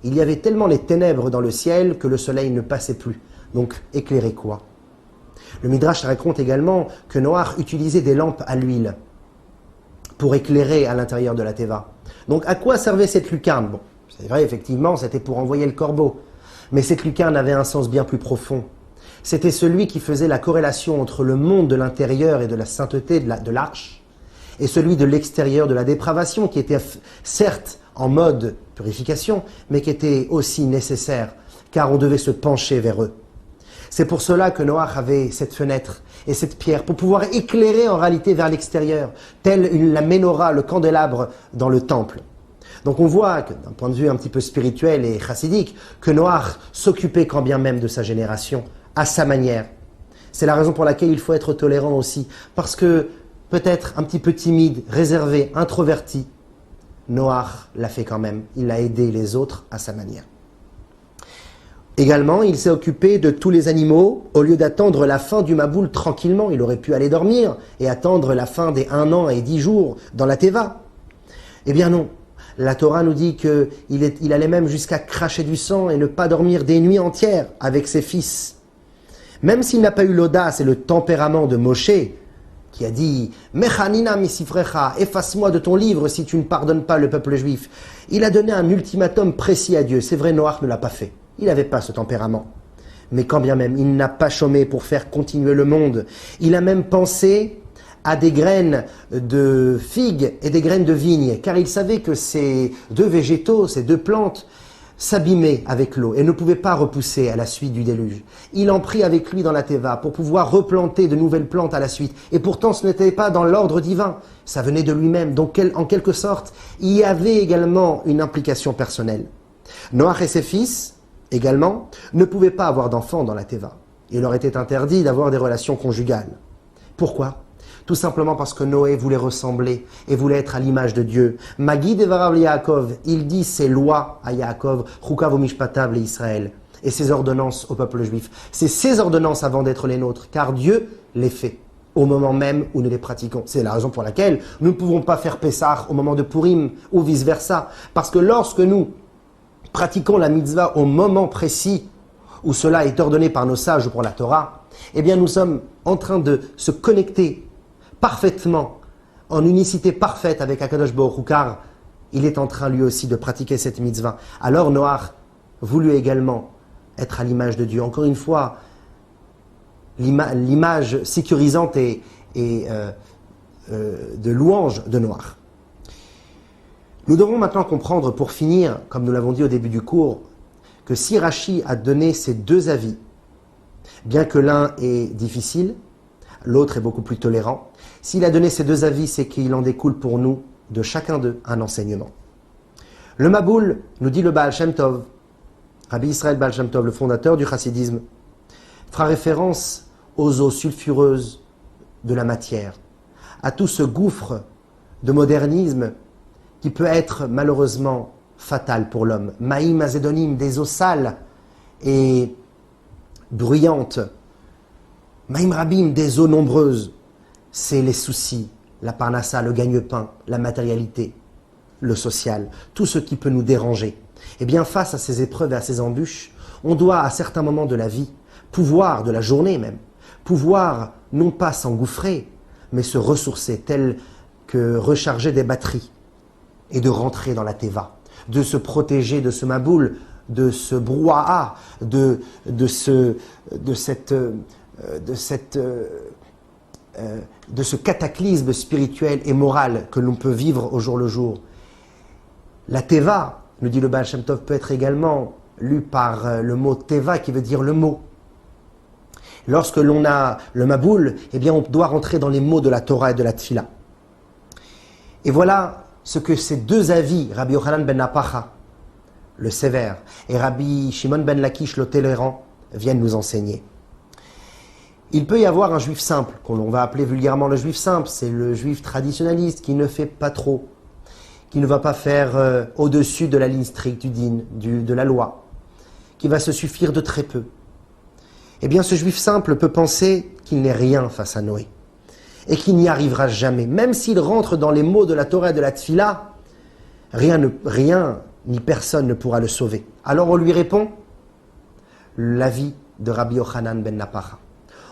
Speaker 3: Il y avait tellement les ténèbres dans le ciel que le soleil ne passait plus. Donc, éclairer quoi? Le Midrash raconte également que Noach utilisait des lampes à l'huile pour éclairer à l'intérieur de la Teva. Donc, à quoi servait cette lucarne? Bon, c'est vrai, effectivement, c'était pour envoyer le corbeau. Mais cette lucarne avait un sens bien plus profond. C'était celui qui faisait la corrélation entre le monde de l'intérieur et de la sainteté de l'arche et celui de l'extérieur de la dépravation, qui était certes en mode purification, mais qui était aussi nécessaire, car on devait se pencher vers eux. C'est pour cela que Noach avait cette fenêtre et cette pierre, pour pouvoir éclairer en réalité vers l'extérieur, telle la menorah, le candélabre dans le temple. Donc on voit, d'un point de vue un petit peu spirituel et chassidique, que Noach s'occupait quand bien même de sa génération, à sa manière. C'est la raison pour laquelle il faut être tolérant aussi, parce que peut-être un petit peu timide, réservé, introverti, Noach l'a fait quand même. Il a aidé les autres à sa manière. Également, il s'est occupé de tous les animaux. Au lieu d'attendre la fin du Maboul tranquillement, il aurait pu aller dormir et attendre la fin des 1 an et 10 jours dans la Teva. Eh bien non. La Torah nous dit qu'il allait même jusqu'à cracher du sang et ne pas dormir des nuits entières avec ses fils. Même s'il n'a pas eu l'audace et le tempérament de Moshe, qui a dit « Mechanina misifrecha, efface-moi de ton livre si tu ne pardonnes pas le peuple juif », il a donné un ultimatum précis à Dieu. C'est vrai, Noach ne l'a pas fait. Il n'avait pas ce tempérament. Mais quand bien même, il n'a pas chômé pour faire continuer le monde. Il a même pensé à des graines de figues et des graines de vigne, car il savait que ces 2 végétaux, ces 2 plantes, s'abîmaient avec l'eau et ne pouvaient pas repousser à la suite du déluge. Il en prit avec lui dans la Teva pour pouvoir replanter de nouvelles plantes à la suite. Et pourtant, ce n'était pas dans l'ordre divin, ça venait de lui-même. Donc, en quelque sorte, il y avait également une implication personnelle. Noach et ses fils, également, ne pouvaient pas avoir d'enfants dans la Teva. Il leur était interdit d'avoir des relations conjugales. Pourquoi ? Tout simplement parce que Noé voulait ressembler et voulait être à l'image de Dieu. Magi devarav Yaakov, il dit ses lois à Yaakov, Chukav umishpatav le Israël, et ses ordonnances au peuple juif. C'est ses ordonnances avant d'être les nôtres, car Dieu les fait au moment même où nous les pratiquons. C'est la raison pour laquelle nous ne pouvons pas faire Pessah au moment de Purim ou vice-versa. Parce que lorsque nous pratiquons la mitzvah au moment précis où cela est ordonné par nos sages ou pour la Torah, eh bien nous sommes en train de se connecter parfaitement, en unicité parfaite avec Akadosh Baruch Hu, car il est en train lui aussi de pratiquer cette mitzvah. Alors Noach voulut également être à l'image de Dieu. Encore une fois, l'image sécurisante et de louange de Noach. Nous devons maintenant comprendre, pour finir, comme nous l'avons dit au début du cours, que si Rashi a donné ces 2 avis, bien que l'un est difficile, l'autre est beaucoup plus tolérant, s'il a donné ces 2 avis, c'est qu'il en découle pour nous, de chacun d'eux, un enseignement. Le Maboul, nous dit le Baal Shem Tov, Rabbi Israël Baal Shem Tov, le fondateur du chassidisme, fera référence aux eaux sulfureuses de la matière, à tout ce gouffre de modernisme qui peut être malheureusement fatal pour l'homme. Maïm azédonim, des eaux sales et bruyantes. Maïm rabim, des eaux nombreuses. C'est les soucis, la parnassa, le gagne-pain, la matérialité, le social, tout ce qui peut nous déranger. Eh bien, face à ces épreuves et à ces embûches, on doit, à certains moments de la vie, pouvoir, de la journée même, pouvoir non pas s'engouffrer, mais se ressourcer, tel que recharger des batteries et de rentrer dans la Teva, de se protéger de ce maboul, de ce brouhaha, de ce cataclysme spirituel et moral que l'on peut vivre au jour le jour. La Teva, nous dit le Baal Shem Tov, peut être également lue par le mot Teva qui veut dire le mot. Lorsque l'on a le Maboul, eh bien on doit rentrer dans les mots de la Torah et de la Tfila. Et voilà ce que ces deux avis, Rabbi Yochanan ben Napacha, le sévère, et Rabbi Shimon ben Lakish, le tolérant, viennent nous enseigner. Il peut y avoir un juif simple, qu'on va appeler vulgairement le juif simple, c'est le juif traditionnaliste qui ne fait pas trop, qui ne va pas faire au-dessus de la ligne stricte du din, de la loi, qui va se suffire de très peu. Eh bien, ce juif simple peut penser qu'il n'est rien face à Noé et qu'il n'y arrivera jamais. Même s'il rentre dans les mots de la Torah et de la Tfila, rien ni personne ne pourra le sauver. Alors on lui répond l'avis de Rabbi Yochanan ben Napacha.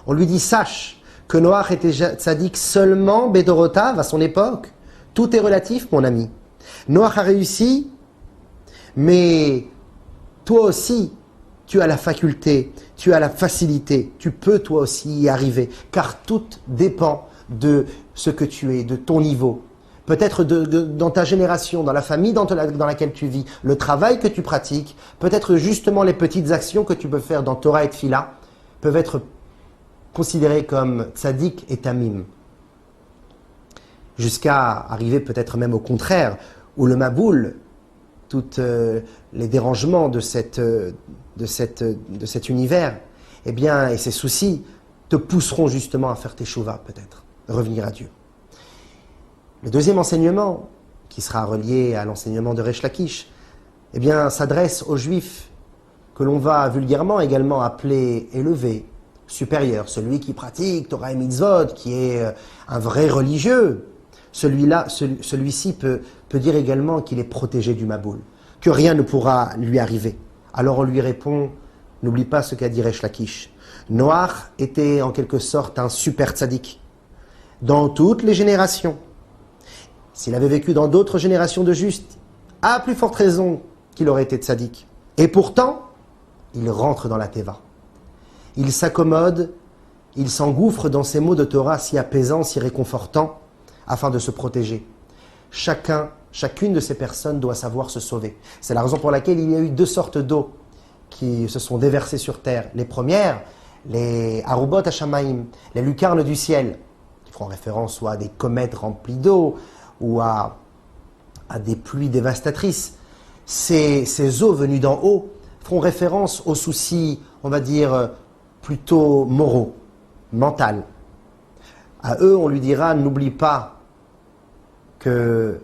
Speaker 3: On lui dit, sache que Noach était tzaddik seulement Bedorotav à son époque. Tout est relatif, mon ami. Noach a réussi, mais toi aussi, tu as la faculté, tu as la facilité, tu peux toi aussi y arriver, car tout dépend de ce que tu es, de ton niveau. Peut-être dans ta génération, dans la famille dans laquelle tu vis, le travail que tu pratiques, peut-être justement les petites actions que tu peux faire dans Torah et Tfila, peuvent être considérées comme tzaddik et tamim. Jusqu'à arriver peut-être même au contraire, où le Maboul, tous les dérangements de cet univers, eh bien, et ses soucis, te pousseront justement à faire tes chouvas, peut-être, revenir à Dieu. Le deuxième enseignement, qui sera relié à l'enseignement de Resh Lakish, eh bien, s'adresse aux Juifs que l'on va vulgairement également appeler élevés, supérieurs, celui qui pratique Torah et Mitzvot, qui est un vrai religieux. Celui-ci peut dire également qu'il est protégé du Maboul, que rien ne pourra lui arriver. Alors on lui répond, n'oublie pas ce qu'a dit Resh Lakish. Noach était en quelque sorte un super tzaddik, dans toutes les générations. S'il avait vécu dans d'autres générations de justes, à plus forte raison qu'il aurait été tzaddik. Et pourtant, il rentre dans la teva. Il s'accommode, il s'engouffre dans ces mots de Torah si apaisants, si réconfortants, afin de se protéger. Chacune de ces personnes doit savoir se sauver. C'est la raison pour laquelle il y a eu deux sortes d'eau qui se sont déversées sur terre. Les premières, les Arubot Hashamaim, les lucarnes du ciel, qui font référence soit à des comètes remplies d'eau ou à des pluies dévastatrices. Ces eaux venues d'en haut font référence aux soucis, on va dire, plutôt moraux, mentaux. À eux, on lui dira, n'oublie pas que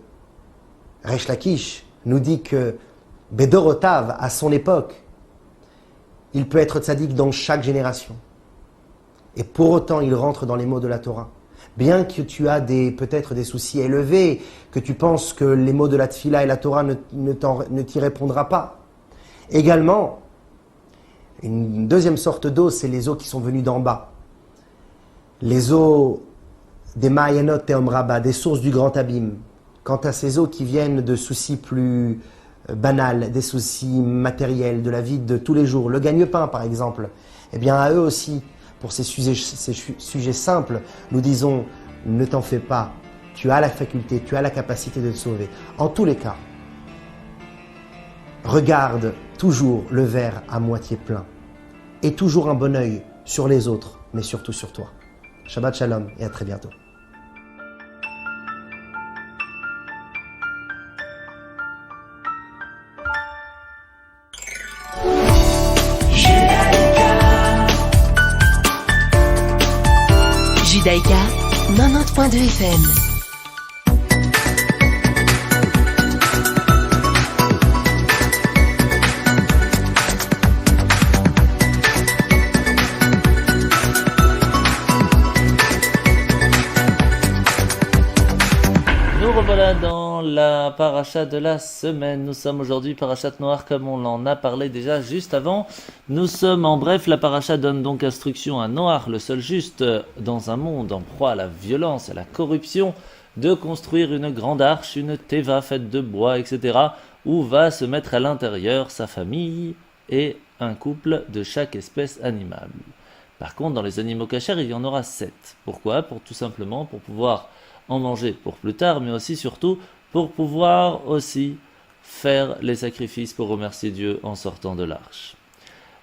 Speaker 3: Resh Lakish nous dit que Bedorotav, à son époque, il peut être tzaddik dans chaque génération. Et pour autant, il rentre dans les mots de la Torah. Bien que tu as peut-être des soucis élevés, que tu penses que les mots de la Tfila et la Torah ne t'y répondra pas. Également, une deuxième sorte d'eau, c'est les eaux qui sont venues d'en bas. Les eaux des Ma'ayanot Teom Rabba, des sources du grand abîme. Quant à ces eaux qui viennent de soucis plus banals, des soucis matériels, de la vie de tous les jours, le gagne-pain par exemple, eh bien à eux aussi, pour ces sujets simples, nous disons, ne t'en fais pas, tu as la faculté, tu as la capacité de te sauver. En tous les cas, regarde toujours le verre à moitié plein et toujours un bon œil sur les autres, mais surtout sur toi. Shabbat Shalom et à très bientôt.
Speaker 5: Judaïka 90.2 FM.
Speaker 2: Nous revoilà dans la paracha de la semaine. Nous sommes aujourd'hui parachat Noach comme on en a parlé déjà juste avant. Nous sommes en bref, la paracha donne donc instruction à Noach, le seul juste dans un monde en proie à la violence, à la corruption, de construire une grande arche, une teva faite de bois, etc. où va se mettre à l'intérieur sa famille et un couple de chaque espèce animale. Par contre, dans les animaux cachers, il y en aura 7. Pourquoi ? Tout simplement pour pouvoir en manger pour plus tard, mais aussi surtout pour pouvoir aussi faire les sacrifices pour remercier Dieu en sortant de l'arche.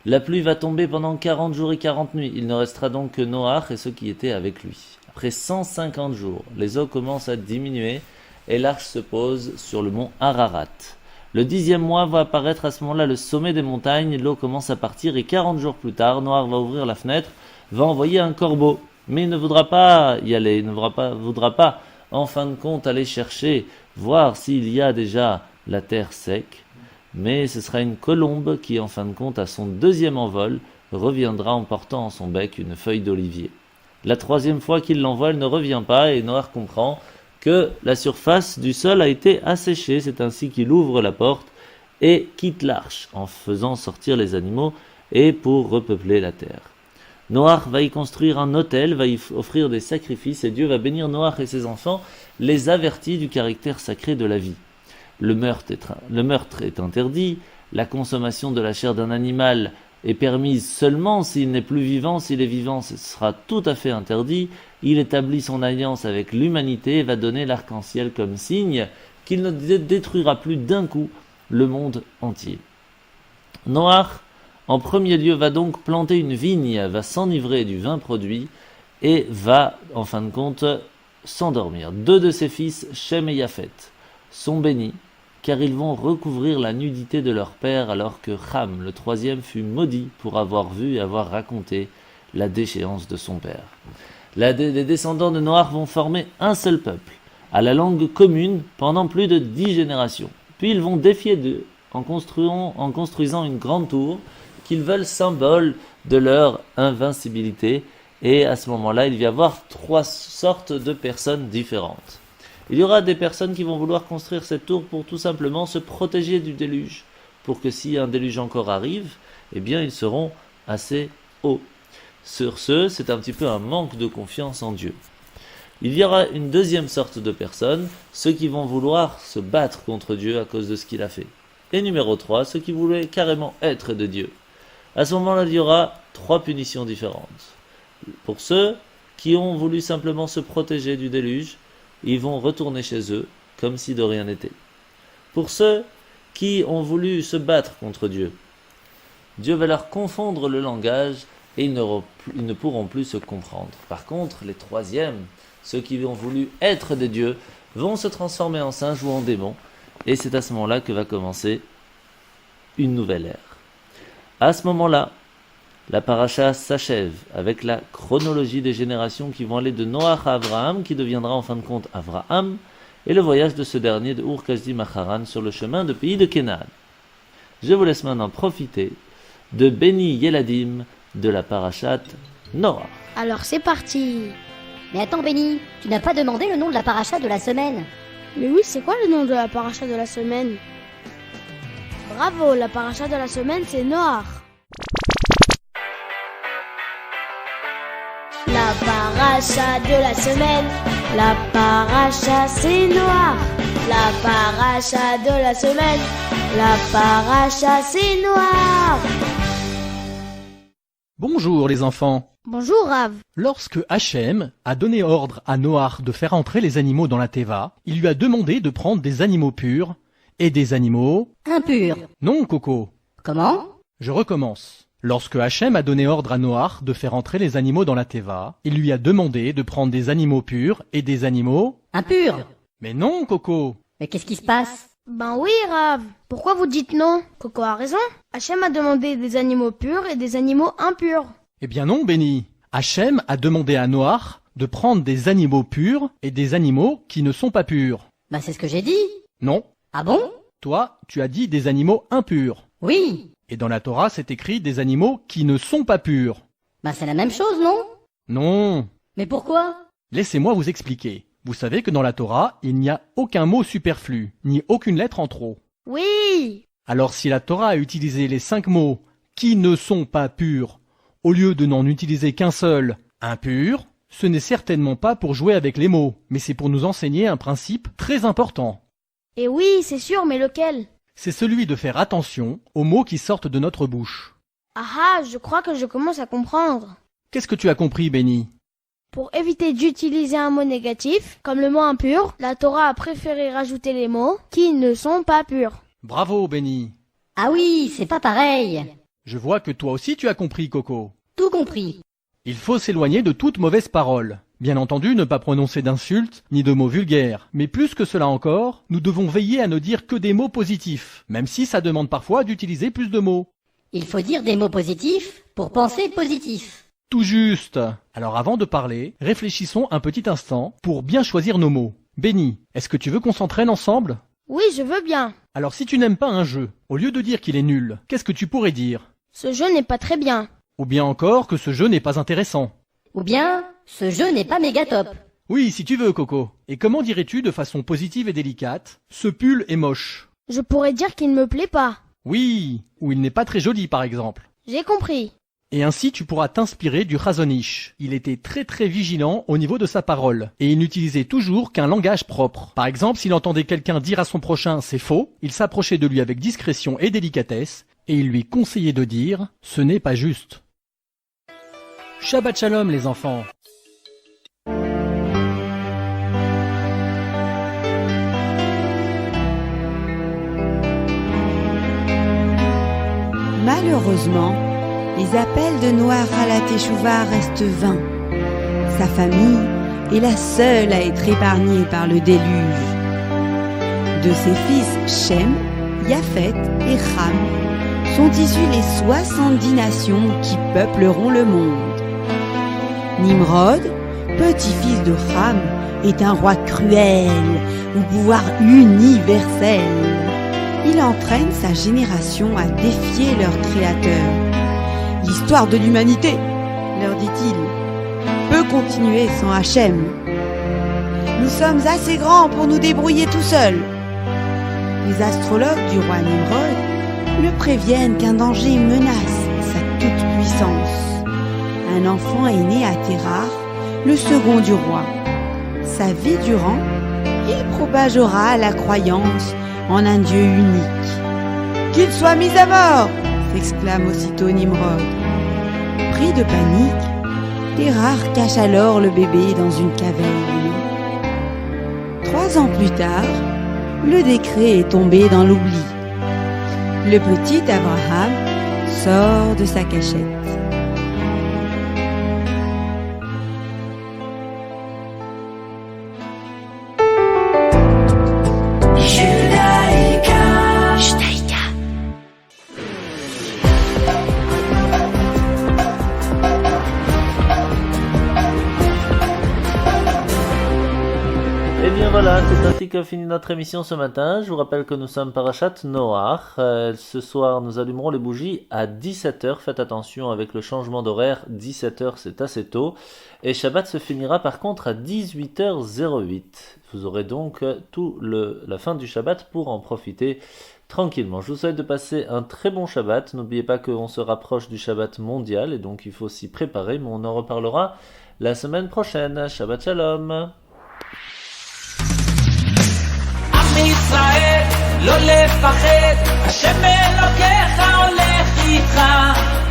Speaker 2: La pluie va tomber pendant 40 jours et 40 nuits. Il ne restera donc que Noach et ceux qui étaient avec lui. Après 150 jours, les eaux commencent à diminuer et l'arche se pose sur le mont Ararat. Le 10e mois va apparaître à ce moment-là le sommet des montagnes, l'eau commence à partir et 40 jours plus tard, Noach va ouvrir la fenêtre, va envoyer un corbeau. Mais il ne voudra pas y aller, il ne voudra pas en fin de compte aller chercher, voir s'il y a déjà la terre sec. Mais ce sera une colombe qui en fin de compte à son 2e envol reviendra en portant en son bec une feuille d'olivier. La 3e fois qu'il l'envoie, elle ne revient pas et Noach comprend que la surface du sol a été asséchée. C'est ainsi qu'il ouvre la porte et quitte l'arche en faisant sortir les animaux et pour repeupler la terre. Noach va y construire un autel, va y offrir des sacrifices et Dieu va bénir Noach et ses enfants, les avertis du caractère sacré de la vie. Le meurtre est interdit, la consommation de la chair d'un animal est permise seulement s'il n'est plus vivant, s'il est vivant ce sera tout à fait interdit. Il établit son alliance avec l'humanité et va donner l'arc-en-ciel comme signe qu'il ne détruira plus d'un coup le monde entier. Noach, en premier lieu, va donc planter une vigne, va s'enivrer du vin produit et va, en fin de compte, s'endormir. 2 de ses fils, Shem et Japhet, sont bénis, car ils vont recouvrir la nudité de leur père, alors que Ham, le 3e, fut maudit pour avoir vu et avoir raconté la déchéance de son père. Les descendants de Noach vont former un seul peuple, à la langue commune, pendant plus de 10 générations. Puis ils vont défier Dieu en construisant une grande tour qu'ils veulent symbole de leur invincibilité. Et à ce moment-là, il va y avoir 3 sortes de personnes différentes. Il y aura des personnes qui vont vouloir construire cette tour pour tout simplement se protéger du déluge, pour que si un déluge encore arrive, eh bien ils seront assez hauts. Sur ce, c'est un petit peu un manque de confiance en Dieu. Il y aura une 2e sorte de personnes, ceux qui vont vouloir se battre contre Dieu à cause de ce qu'il a fait. Et numéro 3, ceux qui voulaient carrément être de Dieu. À ce moment-là, il y aura 3 punitions différentes. Pour ceux qui ont voulu simplement se protéger du déluge, ils vont retourner chez eux comme si de rien n'était. Pour ceux qui ont voulu se battre contre Dieu, Dieu va leur confondre le langage et ils ne pourront plus se comprendre. Par contre, les 3e, ceux qui ont voulu être des dieux, vont se transformer en singes ou en démons, et c'est à ce moment-là que va commencer une nouvelle ère. À ce moment-là, la paracha s'achève avec la chronologie des générations qui vont aller de Noach à Abraham, qui deviendra en fin de compte Abraham, et le voyage de ce dernier de Ur Kasdim à Haran sur le chemin de pays de Canaan. Je vous laisse maintenant profiter de Béni Yeladim de la parachat Noach.
Speaker 4: Alors c'est parti.
Speaker 7: Mais attends, Benny, tu n'as pas demandé le nom de la paracha de la semaine.
Speaker 8: Mais oui, c'est quoi le nom de la paracha de la semaine? Bravo, la paracha de la semaine c'est Noach.
Speaker 4: La paracha de la semaine, la paracha c'est Noach. La paracha de la semaine, la paracha c'est Noach.
Speaker 9: Bonjour les enfants.
Speaker 8: Bonjour Rav.
Speaker 9: Lorsque Hachem a donné ordre à Noach de faire entrer les animaux dans la Teva, il lui a demandé de prendre des animaux purs et des animaux...
Speaker 7: Impur.
Speaker 9: Non, Coco.
Speaker 7: Comment?
Speaker 9: Je recommence. Lorsque Hachem a donné ordre à Noach de faire entrer les animaux dans la Teva, il lui a demandé de prendre des animaux purs et des animaux...
Speaker 7: Impur.
Speaker 9: Mais non, Coco.
Speaker 7: Mais qu'est-ce qui se passe?
Speaker 8: Ben oui Rav. Pourquoi vous dites non? Coco a raison. Hachem a demandé des animaux purs et des animaux impurs.
Speaker 9: Eh bien non, Benny. Hachem a demandé à Noach de prendre des animaux purs et des animaux qui ne sont pas purs.
Speaker 7: Bah c'est ce que j'ai dit.
Speaker 9: Non.
Speaker 7: Ah bon?
Speaker 9: Toi, tu as dit des animaux impurs.
Speaker 7: Oui.
Speaker 9: Et dans la Torah, c'est écrit des animaux qui ne sont pas purs.
Speaker 7: Bah c'est la même chose, non?
Speaker 9: Non.
Speaker 7: Mais pourquoi?
Speaker 9: Laissez-moi vous expliquer. Vous savez que dans la Torah, il n'y a aucun mot superflu, ni aucune lettre en trop.
Speaker 8: Oui.
Speaker 9: Alors si la Torah a utilisé les 5 mots qui ne sont pas purs, au lieu de n'en utiliser qu'un seul, impur, ce n'est certainement pas pour jouer avec les mots, mais c'est pour nous enseigner un principe très important.
Speaker 8: Et oui, c'est sûr, mais lequel?
Speaker 9: C'est celui de faire attention aux mots qui sortent de notre bouche.
Speaker 8: Ah, je crois que je commence à comprendre.
Speaker 9: Qu'est-ce que tu as compris, Benny?
Speaker 8: Pour éviter d'utiliser un mot négatif, comme le mot impur, la Torah a préféré rajouter les mots qui ne sont pas purs.
Speaker 9: Bravo, Benny.
Speaker 7: Ah oui, c'est pas pareil.
Speaker 9: Je vois que toi aussi tu as compris, Coco.
Speaker 7: Tout compris.
Speaker 9: Il faut s'éloigner de toute mauvaise parole. Bien entendu, ne pas prononcer d'insultes, ni de mots vulgaires. Mais plus que cela encore, nous devons veiller à ne dire que des mots positifs, même si ça demande parfois d'utiliser plus de mots.
Speaker 7: Il faut dire des mots positifs pour penser positif.
Speaker 9: Tout juste. Alors avant de parler, réfléchissons un petit instant pour bien choisir nos mots. Benny, est-ce que tu veux qu'on s'entraîne ensemble?
Speaker 8: Oui, je veux bien.
Speaker 9: Alors si tu n'aimes pas un jeu, au lieu de dire qu'il est nul, qu'est-ce que tu pourrais dire?
Speaker 8: Ce jeu n'est pas très bien.
Speaker 9: Ou bien encore que ce jeu n'est pas intéressant.
Speaker 7: Ou bien, ce jeu n'est pas méga top.
Speaker 9: Oui, si tu veux, Coco. Et comment dirais-tu de façon positive et délicate, ce pull est moche?
Speaker 8: Je pourrais dire qu'il ne me plaît pas.
Speaker 9: Oui, ou il n'est pas très joli par exemple.
Speaker 8: J'ai compris.
Speaker 9: Et ainsi tu pourras t'inspirer du Razonich. Il était très vigilant au niveau de sa parole, et il n'utilisait toujours qu'un langage propre. Par exemple, s'il entendait quelqu'un dire à son prochain c'est faux, il s'approchait de lui avec discrétion et délicatesse, et il lui conseillait de dire ce n'est pas juste. Shabbat Shalom les enfants.
Speaker 10: Malheureusement, les appels de Noach à la Teshuvah restent vains. Sa famille est la seule à être épargnée par le déluge. De ses fils Shem, Yafet et Ham sont issues les 70 nations qui peupleront le monde. Nimrod, petit-fils de Ham, est un roi cruel au pouvoir universel. Il entraîne sa génération à défier leur créateur. L'histoire de l'humanité, leur dit-il, peut continuer sans Hachem. Nous sommes assez grands pour nous débrouiller tout seuls. Les astrologues du roi Nimrod le préviennent qu'un danger menace sa toute-puissance. Un enfant est né à Terrar, le second du roi. Sa vie durant, il propagera la croyance en un Dieu unique. Qu'il soit mis à mort, s'exclame aussitôt Nimrod. Pris de panique, Terrar cache alors le bébé dans une caverne. 3 ans plus tard, le décret est tombé dans l'oubli. Le petit Abraham sort de sa cachette.
Speaker 2: Et bien voilà, c'est ainsi que finit notre émission ce matin. Je vous rappelle que nous sommes Parashat Noach. Ce soir, nous allumerons les bougies à 17h. Faites attention avec le changement d'horaire. 17h, c'est assez tôt. Et Shabbat se finira par contre à 18h08. Vous aurez donc la fin du Shabbat pour en profiter tranquillement. Je vous souhaite de passer un très bon Shabbat. N'oubliez pas qu'on se rapproche du Shabbat mondial et donc il faut s'y préparer. Mais on en reparlera la semaine prochaine. Shabbat Shalom.
Speaker 1: ישראל, לא לפחד, השם אלוקיך הולך איתך.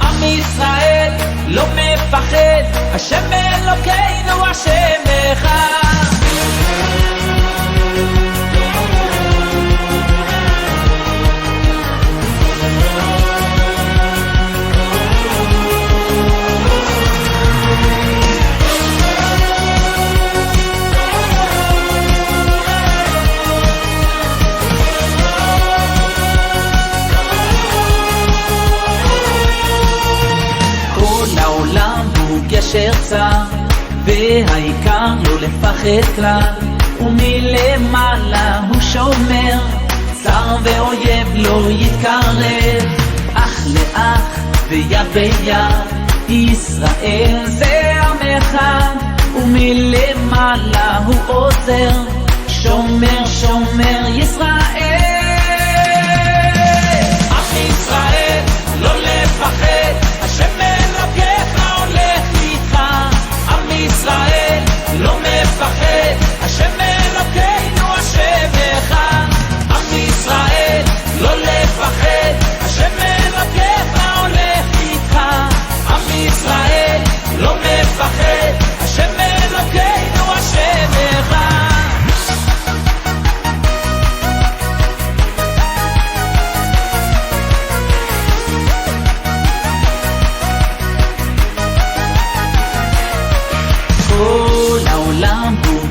Speaker 1: עם ישראל, לא מפחד, השם אלוקינו השם אחד. גשר צר, והעיקר לא לפחד כלל, ומלמעלה הוא שומר, צר ואויב לא יתקרב, אח לאח ויד ביד, ישראל זה עם אחד, ומלמעלה הוא עוזר, שומר שומר ישראל. עם ישראל לא לפחד, השם אלוקיך ישראל לא מפחד, השם אלוקינו השם אחד. עם ישראל לא לפחד, השם אלוקיך הולך איתך. עם ישראל לא מפחד, השם אלוקינו השם אחד.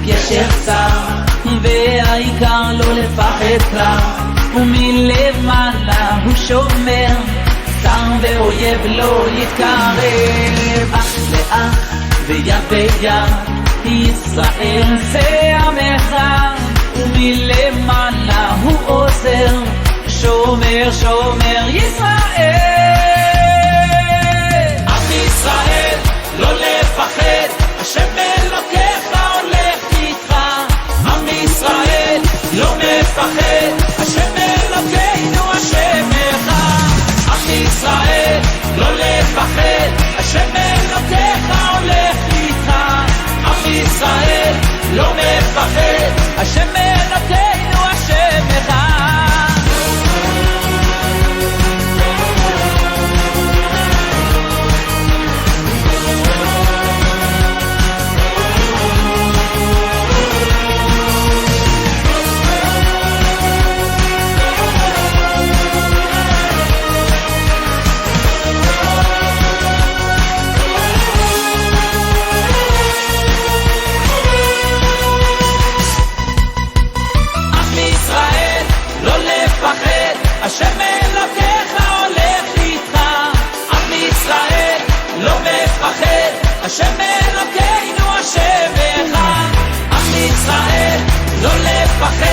Speaker 1: ישר צר, והעיקר לא לפחד כלל, ומלמעלה הוא שומר, שר ואויב לא יתקרב. אח לאח ויד ביד, ישראל זה עמך, ומלמעלה הוא עוזר, שומר שומר ישראל. עם ישראל לא לפחד, השם אלוקיך הולך איתך. עם ישראל לא מפחד, השם אלוקינו השם אחד. עם ישראל לא לפחד, השם אלוקיך הולך איתך. עם ישראל לא מפחד, השם אלוקינו השם אחד. השם אלוקיך הולך איתך. עם ישראל לא מפחד, השם אלוקינו השם אחד. עם ישראל לא לפחד,